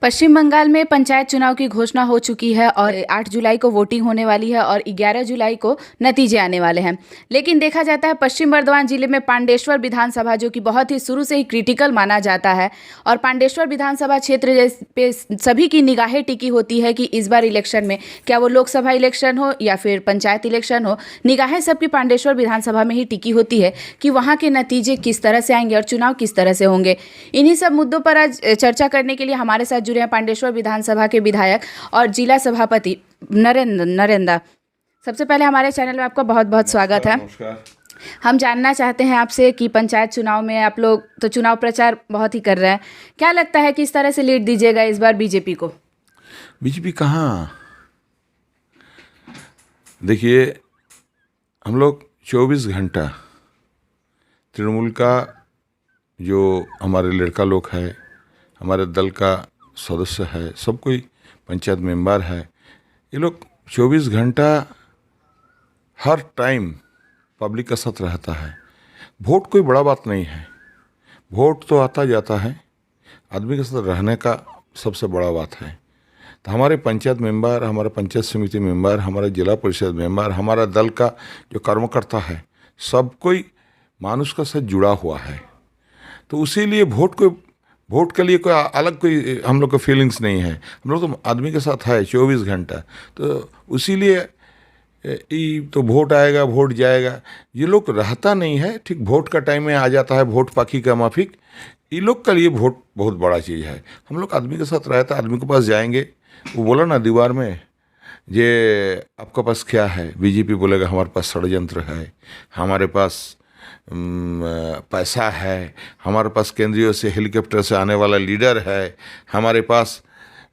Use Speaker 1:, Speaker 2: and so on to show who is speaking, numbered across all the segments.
Speaker 1: पश्चिम बंगाल में पंचायत चुनाव की घोषणा हो चुकी है और 8 जुलाई को वोटिंग होने वाली है और 11 जुलाई को नतीजे आने वाले हैं। लेकिन देखा जाता है पश्चिम बर्धमान जिले में पांडेश्वर विधानसभा, जो कि बहुत ही शुरू से ही क्रिटिकल माना जाता है, और पांडेश्वर विधानसभा क्षेत्र पे सभी की निगाहें टिकी होती है कि इस बार इलेक्शन में, क्या वो लोकसभा इलेक्शन हो या फिर पंचायत इलेक्शन हो, निगाहें सबकी पांडेश्वर विधानसभा में ही टिकी होती है कि वहाँ के नतीजे किस तरह से आएंगे और चुनाव किस तरह से होंगे। इन्हीं सब मुद्दों पर आज चर्चा करने के लिए हमारे साथ जुड़े हैं पांडेश्वर विधानसभा के विधायक और जिला सभापति नरेंद्र। सबसे पहले हमारे चैनल में आपका बहुत बहुत स्वागत है।
Speaker 2: नमस्कार।
Speaker 1: हम जानना चाहते हैं आपसे कि पंचायत चुनाव में आप लोग तो चुनाव प्रचार बहुत ही कर रहे हैं, क्या लगता है किस तरह से लीड दीजिएगा इस बार बीजेपी को?
Speaker 2: बीजेपी कहाँ, देखिए हम लोग 24 घंटा तृणमूल का जो हमारे लड़का लोग है, हमारे दल का सदस्य है, सब कोई पंचायत मेंबर है, ये लोग 24 घंटा हर टाइम पब्लिक का साथ रहता है। वोट कोई बड़ा बात नहीं है, वोट तो आता जाता है, आदमी के साथ रहने का सबसे बड़ा बात है। तो हमारे पंचायत मेंबर, हमारा पंचायत समिति मेंबर, हमारा जिला परिषद मेंबर, हमारा दल का जो कर्मकर्ता है, सब कोई मानुष का साथ जुड़ा हुआ है। तो उसीलिए वोट के लिए कोई अलग कोई हम लोग का फीलिंग्स नहीं है, हम लोग तो आदमी के साथ है 24 घंटा। तो उसीलिए तो वोट आएगा वोट जाएगा, ये लोग रहता नहीं है। ठीक वोट का टाइम में आ जाता है, वोट पाखी का माफिक। ये लोग के लिए वोट बहुत बड़ा चीज़ है। हम लोग आदमी के साथ रहता है, आदमी के पास जाएंगे, वो बोला ना दीवार में, ये आपके पास क्या है, बीजेपी बोलेगा हमारे पास षड्यंत्र है, हमारे पास पैसा है, हमारे पास केंद्रीय से हेलीकॉप्टर से आने वाला लीडर है, हमारे पास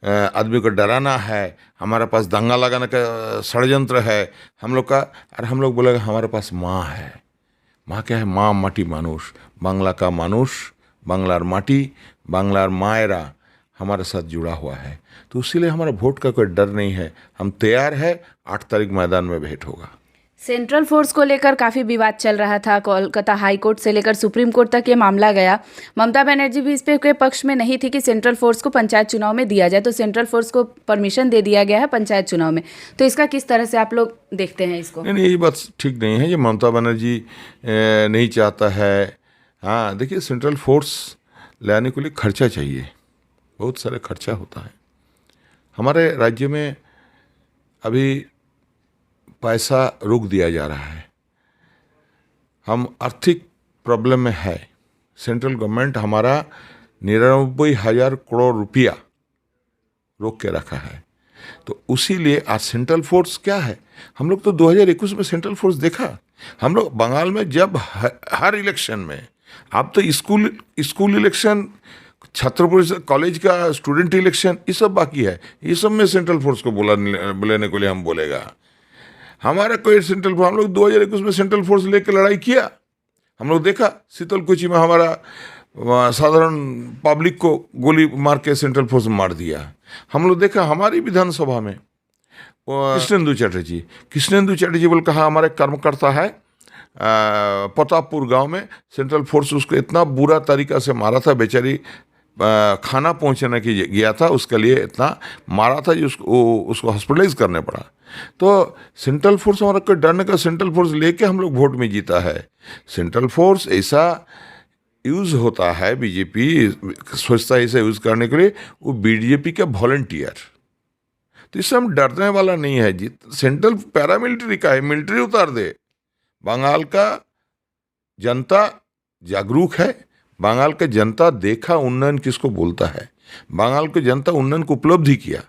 Speaker 2: आदमी को डराना है, हमारे पास दंगा लगाने का षड्यंत्र है हम लोग का। और हम लोग बोलेगा हमारे पास माँ है। माँ क्या है? माँ माटी मानुष, बांग्ला का मानुष, बांग्लार माटी, बांग्लार मायरा हमारे साथ जुड़ा हुआ है। तो इसीलिए हमारा वोट का कोई डर नहीं है, हम तैयार है। 8 तारीख मैदान में भेंट होगा।
Speaker 1: सेंट्रल फोर्स को लेकर काफ़ी विवाद चल रहा था, कोलकाता हाई कोर्ट से लेकर सुप्रीम कोर्ट तक ये मामला गया। ममता बनर्जी भी इस पे के पक्ष में नहीं थी कि सेंट्रल फोर्स को पंचायत चुनाव में दिया जाए, तो सेंट्रल फोर्स को परमिशन दे दिया गया है पंचायत चुनाव में। तो इसका किस तरह से आप लोग देखते हैं इसको?
Speaker 2: नहीं, ये बात ठीक नहीं है, ये ममता बनर्जी नहीं चाहता है। हाँ देखिए, सेंट्रल फोर्स लाने के लिए खर्चा चाहिए, बहुत सारे खर्चा होता है। हमारे राज्य में अभी पैसा रोक दिया जा रहा है, हम आर्थिक प्रॉब्लम में है। सेंट्रल गवर्नमेंट हमारा 99,000 करोड़ रुपया रोक के रखा है। तो उसी लिए आज सेंट्रल फोर्स क्या है, हम लोग तो 2021 में सेंट्रल फोर्स देखा। हम लोग बंगाल में जब हर इलेक्शन में, अब तो स्कूल इलेक्शन, छात्र परिषद कॉलेज का स्टूडेंट इलेक्शन, ये सब बाकी है, ये सब में सेंट्रल फोर्स को बुलाने के लिए हम बोलेगा। हमारा कोई सेंट्रल फोर्स, हम लोग 2021 में सेंट्रल फोर्स लेकर लड़ाई किया। हम लोग देखा शीतलकुची में हमारा साधारण पब्लिक को गोली मार के सेंट्रल फोर्स मार दिया। हम लोग देखा हमारी विधानसभा में कृष्णेंदु चैटर्जी बोल कहा, हमारे कर्मकर्ता है प्रतापपुर गांव में, सेंट्रल फोर्स उसको इतना बुरा तरीका से मारा था, बेचारी खाना पहुंचाने की गया था, उसके लिए इतना मारा था कि उसको हॉस्पिटलाइज करने पड़ा। तो सेंट्रल फोर्स हमारा कोई डरने का, सेंट्रल फोर्स लेके हम लोग वोट में जीता है। सेंट्रल फोर्स ऐसा यूज़ होता है, बीजेपी सोचता है इसे यूज़ करने के लिए, वो बीजेपी का वॉलंटियर। तो इससे हम डरने वाला नहीं है जी। सेंट्रल पैरामिलिट्री का है, मिलिट्री उतार दे। बंगाल का जनता जागरूक है, बंगाल का जनता देखा उन्नयन किसको बोलता है, बंगाल की जनता उन्नयन को उपलब्धि किया।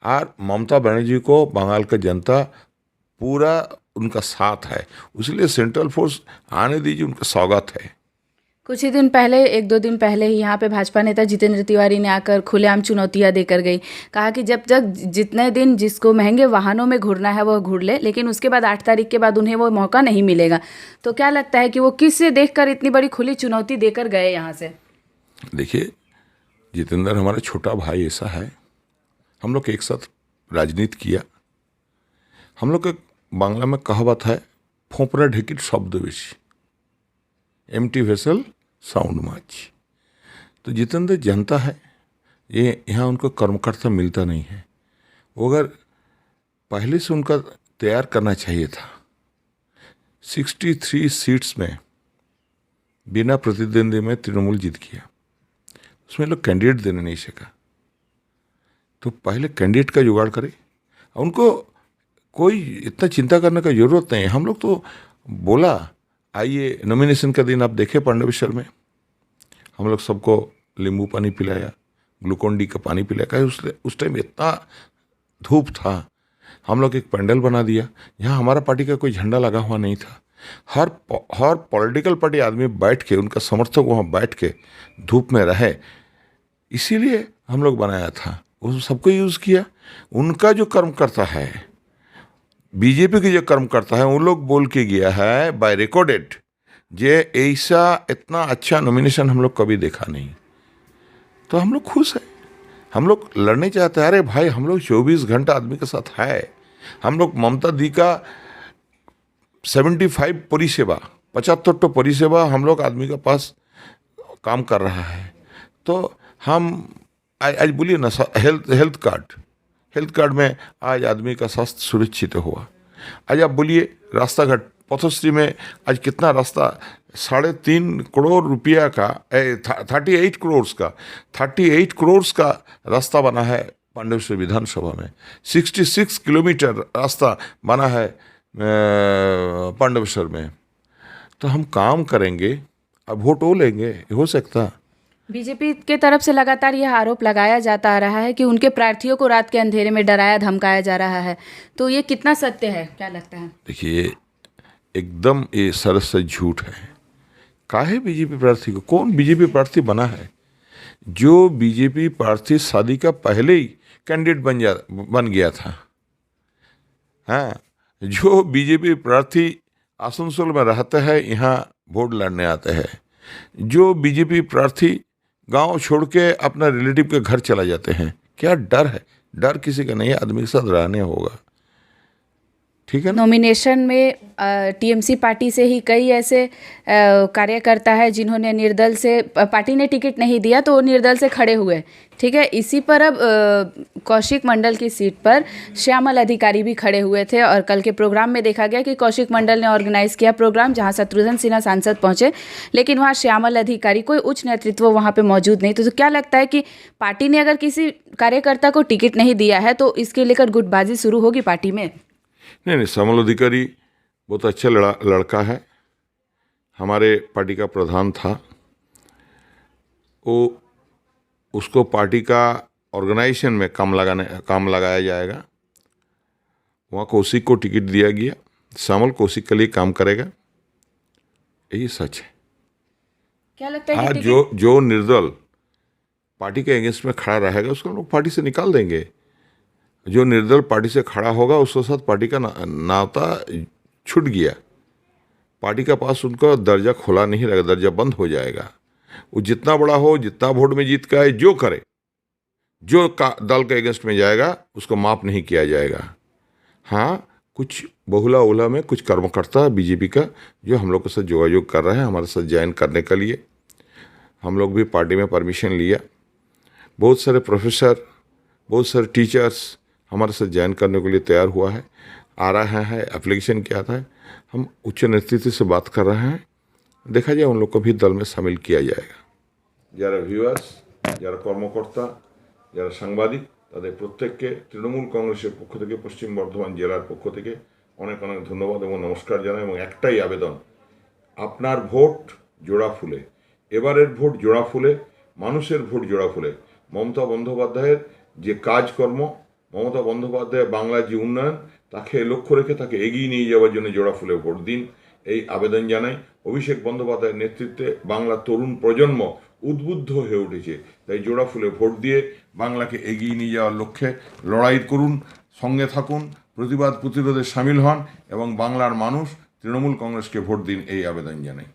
Speaker 2: और ममता बनर्जी को बंगाल का जनता पूरा उनका साथ है, इसलिए सेंट्रल फोर्स आने दीजिए, उनका स्वागत है।
Speaker 1: कुछ ही दिन पहले, 1-2 दिन पहले ही यहाँ पे भाजपा नेता जितेंद्र तिवारी ने आकर खुलेआम चुनौतियाँ देकर गई, कहा कि जब तक जितने दिन जिसको महंगे वाहनों में घूरना है वो घूर ले, लेकिन उसके बाद 8 तारीख के बाद उन्हें वो मौका नहीं मिलेगा। तो क्या लगता है कि वो किससे देखकर इतनी बड़ी खुली चुनौती देकर गए यहाँ से?
Speaker 2: देखिए, जितेंद्र हमारा छोटा भाई ऐसा है, हम लोग एक साथ राजनीति किया। हम लोग का बांग्ला में कहावत है, फोपरा ढेकिट शब्द बेशी, एम्प्टी वेसल साउंड मच। तो जितेंद्र जनता है, ये यहाँ उनको कर्मकर्ता मिलता नहीं है। वो अगर पहले से उनका तैयार करना चाहिए था। 63 सीट्स में बिना प्रतिद्वंदी में तृणमूल जीत गया, उसमें लोग कैंडिडेट देने नहीं सका। तो पहले कैंडिडेट का जुगाड़ करें। उनको कोई इतना चिंता करने का जरूरत नहीं है। हम लोग तो बोला आइए नॉमिनेशन का दिन आप देखे पांडवेश्वर में, हम लोग सबको नींबू पानी पिलाया, ग्लूकोन डी का पानी पिलाया। उस टाइम इतना धूप था, हम लोग एक पंडाल बना दिया। यहाँ हमारा पार्टी का कोई झंडा लगा हुआ नहीं था। हर पॉलिटिकल पार्टी आदमी बैठ के, उनका समर्थक वहाँ बैठ के धूप में रहे, इसीलिए हम लोग बनाया था। वो सबको यूज़ किया। उनका जो कर्म करता है, बीजेपी के जो कर्म करता है, उन लोग बोल के गया है बाय रिकॉर्डेड, जे ऐसा इतना अच्छा नॉमिनेशन हम लोग कभी देखा नहीं। तो हम लोग खुश हैं, हम लोग लड़ने चाहते हैं। अरे भाई, हम लोग 24 घंटा आदमी के साथ है। हम लोग ममता दी का 75 परिसेवा, 75 परिसेवा हम लोग आदमी के पास काम कर रहा है। तो हम आज बोलिए ना, हेल्थ कार्ड में आज आदमी का स्वास्थ्य सुरक्षित हुआ। आज आप बोलिए रास्ता घाट पथश्री में आज कितना रास्ता 3.5 करोड़ रुपया का 38 करोड़ का रास्ता बना है पांडवेश्वर विधानसभा में। 66 किलोमीटर रास्ता बना है पांडवेश्वर में। तो हम काम करेंगे, अब वोट हो लेंगे, हो सकता।
Speaker 1: बीजेपी के तरफ से लगातार यह आरोप लगाया जाता आ रहा है कि उनके प्रार्थियों को रात के अंधेरे में डराया धमकाया जा रहा है। तो ये कितना सत्य है, क्या लगता है?
Speaker 2: देखिए, एकदम ये सरस से झूठ है। काहे बीजेपी प्रार्थी को, कौन बीजेपी प्रार्थी बना है? जो बीजेपी प्रार्थी शादी का पहले ही कैंडिडेट बन गया था। हाँ, जो बीजेपी प्रार्थी आसनसोल में रहते हैं, यहाँ वोट लड़ने आते हैं। जो बीजेपी प्रार्थी गांव छोड़ के अपना रिलेटिव के घर चला जाते हैं। क्या डर है? डर किसी का नहीं है, आदमी के साथ रहने होगा। ठीक है ना?
Speaker 1: नॉमिनेशन में टीएमसी पार्टी से ही कई ऐसे कार्यकर्ता है जिन्होंने निर्दल से, पार्टी ने टिकट नहीं दिया तो वो निर्दल से खड़े हुए। ठीक है, इसी पर अब कौशिक मंडल की सीट पर श्यामल अधिकारी भी खड़े हुए थे और कल के प्रोग्राम में देखा गया कि कौशिक मंडल ने ऑर्गेनाइज किया प्रोग्राम जहां शत्रुघ्न सिन्हा सांसद पहुंचे, लेकिन वहां श्यामल अधिकारी, कोई उच्च नेतृत्व वहां पे मौजूद नहीं। तो क्या लगता है कि पार्टी ने अगर किसी कार्यकर्ता को टिकट नहीं दिया है तो इसके लेकर गुटबाजी शुरू होगी पार्टी में?
Speaker 2: नहीं, श्यामल अधिकारी बहुत अच्छा लड़का है, हमारे पार्टी का प्रधान था। वो उसको पार्टी का ऑर्गेनाइजेशन में काम लगाया जाएगा। वहाँ कौशिक को टिकट दिया गया, श्यामल कौशिक के लिए काम करेगा, यही सच है।
Speaker 1: क्या लगता है
Speaker 2: आज जो निर्दल पार्टी के अगेंस्ट में खड़ा रहेगा उसको हम लोग पार्टी से निकाल देंगे। जो निर्दल पार्टी से खड़ा होगा उसके साथ पार्टी का नाता छूट गया। पार्टी का पास उनका दर्जा खुला नहीं रहेगा, दर्जा बंद हो जाएगा। वो जितना बड़ा हो, जितना वोट में जीत का है, जो करे, जो दल के अगेंस्ट में जाएगा उसको माफ नहीं किया जाएगा। हाँ, कुछ बहुला उला में कुछ कर्मकर्ता बीजेपी का जो हम लोग के साथ योगायोग कर रहे हैं, हमारे साथ ज्वाइन करने के लिए हम लोग भी पार्टी में परमिशन लिया। बहुत सारे प्रोफेसर, बहुत सारे टीचर्स हमारे साथ ज्वाइन करने के लिए तैयार हुआ है, आ रहा है, एप्लीकेशन किया था। हम उच्च नेतृत्व से बात कर रहे हैं, देखा जाए उन लोग को भी दल में शामिल किया जाएगा। যারা ভিউয়ার্স, যারা কর্মকর্তা, যারা সাংবাদিক, তাদের প্রত্যেককে তৃণমূল কংগ্রেসের পক্ষ থেকে, পশ্চিম বর্ধমান জেলার পক্ষ থেকে অনেক অনেক ধন্যবাদ এবং নমস্কার জানাই। এবং একটাই আবেদন, আপনার ভোট জোড়া ফুলে, এবারের ভোট জোড়া ফুলে, মানুষের ভোট জোড়া ফুলে। মমতা বন্দ্যোপাধ্যায়ের যে কাজকর্ম, মমতা বন্দ্যোপাধ্যায় বাংলার যে উন্নয়ন, তাকে লক্ষ্য রেখে তাকে এগিয়ে নিয়ে যাওয়ার জন্য জোড়া ফুলে ভোট দিন, এই আবেদন জানাই। অভিষেক বন্দ্যোপাধ্যায়ের নেতৃত্বে বাংলার তরুণ প্রজন্ম উদ্বুদ্ধ হয়ে উঠেছে, তাই জোড়া ফুলে ভোট দিয়ে বাংলাকে এগিয়ে নিয়ে যাওয়ার লক্ষ্যে লড়াই করুন, সঙ্গে থাকুন, প্রতিবাদ প্রতিরোধে সামিল হন এবং বাংলার মানুষ তৃণমূল কংগ্রেসকে ভোট দিন, এই আবেদন জানাই।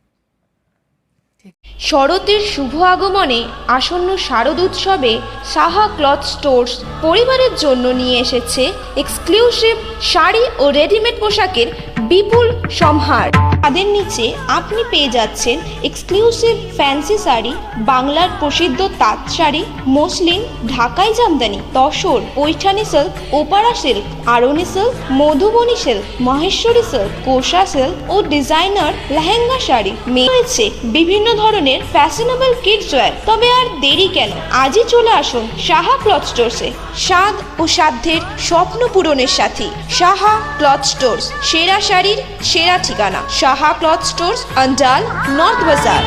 Speaker 3: শরতের শুভ আগমনে আসন্ন শারদোৎসবে সাহা ক্লথ স্টোর্স পরিবারের জন্য নিয়ে এসেছে এক্সক্লুসিভ শাড়ি ও রেডিমেড পোশাকের বিপুল সম্ভার। তাদের নিচে আপনি পেয়ে যাচ্ছেন এক্সক্লুসিভ ফ্যান্সি শাড়ি, বাংলার প্রসিদ্ধ তাঁত শাড়ি, মসলিন, ঢাকাই জামদানি, তসর, পৈঠানি সিল্ক, ওপারা সিল্ক, আরনি silk, Madhubani silk, Maheshwari silk, Kosa silk ও ডিজাইনার লেহেঙ্গা শাড়ি। রয়েছে বিভিন্ন ধরনের ফ্যাশনেবল কিডস ওয়্যার। তবে আর দেরি কেন, আজই চলে আসুন সাহা ক্লথ স্টোরসে। স্বাদ ও সাধ্যের স্বপ্ন পূরণের সাথী সাহা ক্লথ স্টোরস, সেরা শাড়ির সেরা ঠিকানা। Saha cloth stores, Andal, north বাজার।